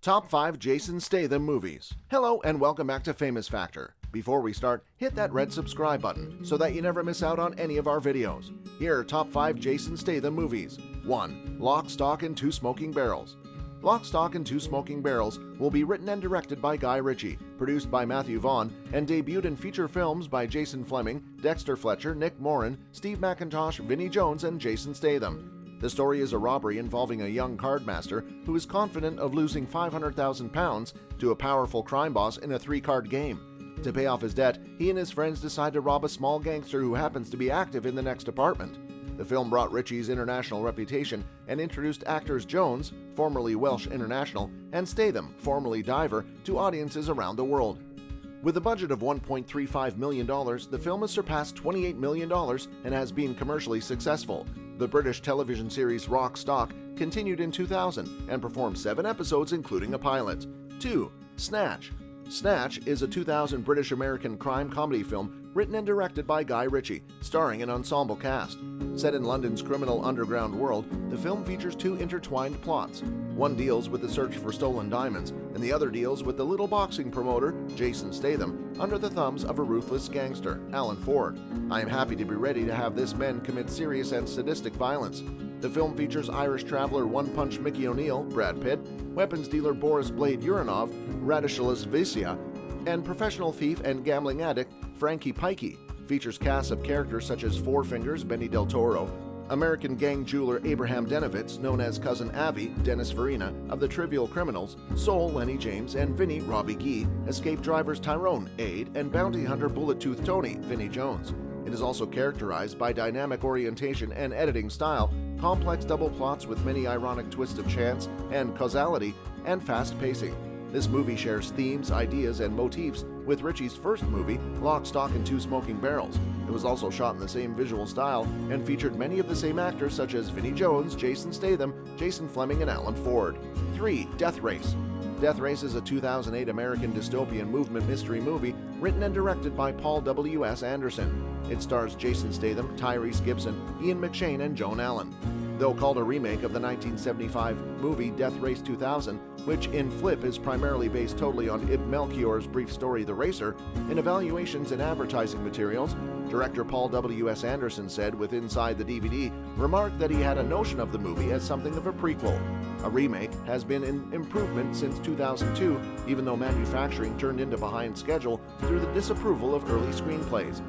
Top 5 Jason Statham Movies. Hello and welcome back to Famous Factor. Before we start, hit that red subscribe button so that you never miss out on any of our videos. Here are Top 5 Jason Statham Movies. 1. Lock, Stock, and Two Smoking Barrels. Lock, Stock, and Two Smoking Barrels will be written and directed by Guy Ritchie, produced by Matthew Vaughn, and debuted in feature films by Jason Flemyng, Dexter Fletcher, Nick Moran, Steve McIntosh, Vinnie Jones, and Jason Statham. The story is a robbery involving a young cardmaster who is confident of losing £500,000 to a powerful crime boss in a 3-card game. To pay off his debt, he and his friends decide to rob a small gangster who happens to be active in the next apartment. The film brought Ritchie's international reputation and introduced actors Jones, formerly Welsh international, and Statham, formerly diver, to audiences around the world. With a budget of $1.35 million, the film has surpassed $28 million and has been commercially successful. The British television series Lock, Stock continued in 2000 and performed 7 episodes including a pilot. 2. Snatch. Snatch is a 2000 British-American crime comedy film written and directed by Guy Ritchie, starring an ensemble cast. Set in London's criminal underground world, the film features 2 intertwined plots. One deals with the search for stolen diamonds, and the other deals with the little boxing promoter, Jason Statham, under the thumbs of a ruthless gangster, Alan Ford. I am happy to be ready to have this man commit serious and sadistic violence. The film features Irish traveler One Punch Mickey O'Neill, Brad Pitt, weapons dealer Boris Blade Uranov, Radishelis Vysia, and professional thief and gambling addict Frankie Pikey. Features casts of characters such as Four Fingers, Benny Del Toro, American gang jeweler Abraham Denovitz, known as Cousin Avi, Dennis Farina, of the Trivial Criminals, Soul, Lenny James, and Vinny, Robbie Gee, escape drivers Tyrone, Aid, and bounty hunter Bullet Tooth Tony, Vinnie Jones. It is also characterized by dynamic orientation and editing style, complex double plots with many ironic twists of chance and causality, and fast pacing. This movie shares themes, ideas, and motifs with Ritchie's first movie, Lock, Stock, and Two Smoking Barrels. It was also shot in the same visual style and featured many of the same actors such as Vinnie Jones, Jason Statham, Jason Flemyng, and Alan Ford. 3. Death Race. Death Race is a 2008 American dystopian movement mystery movie written and directed by Paul W.S. Anderson. It stars Jason Statham, Tyrese Gibson, Ian McShane, and Joan Allen. Though called a remake of the 1975 movie Death Race 2000, which in Flip is primarily based totally on Ib Melchior's brief story The Racer, in evaluations and advertising materials, director Paul W.S. Anderson said with Inside the DVD, remarked that he had a notion of the movie as something of a prequel. A remake has been an improvement since 2002, even though manufacturing turned into behind schedule through the disapproval of early screenplays.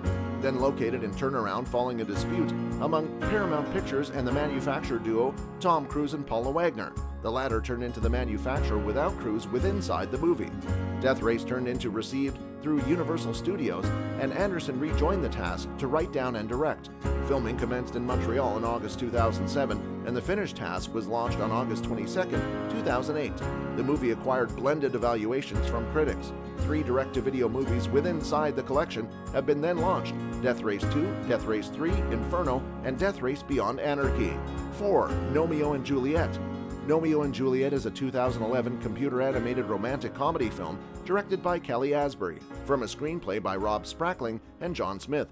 Then located in turnaround following a dispute among Paramount Pictures and the manufacturer duo Tom Cruise and Paula Wagner. The latter turned into the manufacturer without Cruise with inside the movie. Death Race turned into Received through Universal Studios, and Anderson rejoined the task to write down and direct. Filming commenced in Montreal in August 2007, and the finished task was launched on August 22, 2008. The movie acquired blended evaluations from critics. 3 direct-to-video movies with inside the collection have been then launched: Death Race 2, Death Race 3, Inferno, and Death Race Beyond Anarchy. 4. Romeo and Juliet. Romeo and Juliet is a 2011 computer-animated romantic comedy film directed by Kelly Asbury, from a screenplay by Rob Sprackling and John Smith.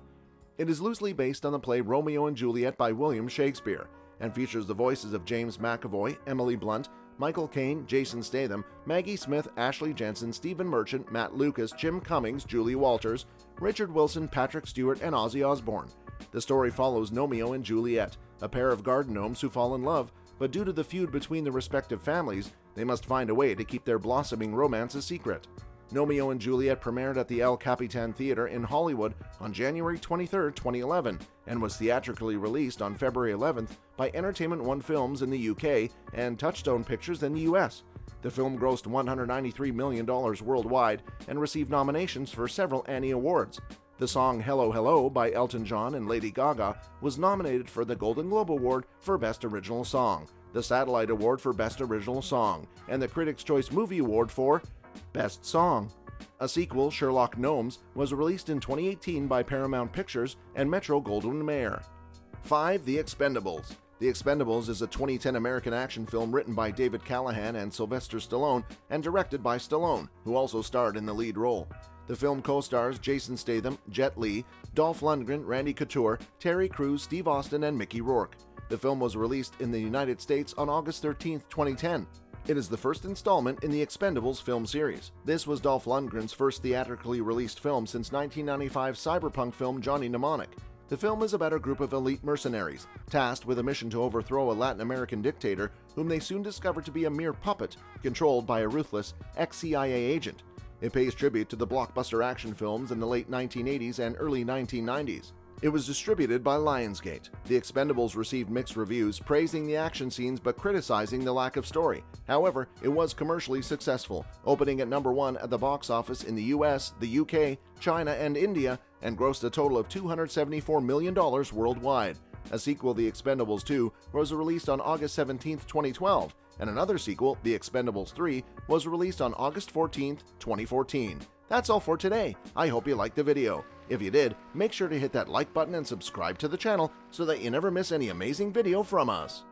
It is loosely based on the play Romeo and Juliet by William Shakespeare, and features the voices of James McAvoy, Emily Blunt, Michael Caine, Jason Statham, Maggie Smith, Ashley Jensen, Stephen Merchant, Matt Lucas, Jim Cummings, Julie Walters, Richard Wilson, Patrick Stewart, and Ozzy Osbourne. The story follows Romeo and Juliet, a pair of garden gnomes who fall in love, but due to the feud between the respective families, they must find a way to keep their blossoming romance a secret. Romeo and Juliet premiered at the El Capitan Theater in Hollywood on January 23, 2011, and was theatrically released on February 11th by Entertainment One Films in the UK and Touchstone Pictures in the US. The film grossed $193 million worldwide and received nominations for several Annie Awards. The song Hello Hello by Elton John and Lady Gaga was nominated for the Golden Globe Award for Best Original Song, the Satellite Award for Best Original Song, and the Critics' Choice Movie Award for Best Song. A sequel, Sherlock Gnomes, was released in 2018 by Paramount Pictures and Metro-Goldwyn-Mayer. 5. The Expendables. The Expendables is a 2010 American action film written by David Callahan and Sylvester Stallone and directed by Stallone, who also starred in the lead role. The film co-stars Jason Statham, Jet Li, Dolph Lundgren, Randy Couture, Terry Crews, Steve Austin, and Mickey Rourke. The film was released in the United States on August 13, 2010. It is the first installment in the Expendables film series. This was Dolph Lundgren's first theatrically released film since 1995's cyberpunk film Johnny Mnemonic. The film is about a group of elite mercenaries, tasked with a mission to overthrow a Latin American dictator whom they soon discover to be a mere puppet, controlled by a ruthless ex-CIA agent. It pays tribute to the blockbuster action films in the late 1980s and early 1990s. It was distributed by Lionsgate. The Expendables received mixed reviews, praising the action scenes but criticizing the lack of story. However, it was commercially successful, opening at number 1 at the box office in the US, the UK, China, and India, and grossed a total of $274 million worldwide. A sequel, The Expendables 2, was released on August 17, 2012, and another sequel, The Expendables 3, was released on August 14, 2014. That's all for today. I hope you liked the video. If you did, make sure to hit that like button and subscribe to the channel so that you never miss any amazing video from us.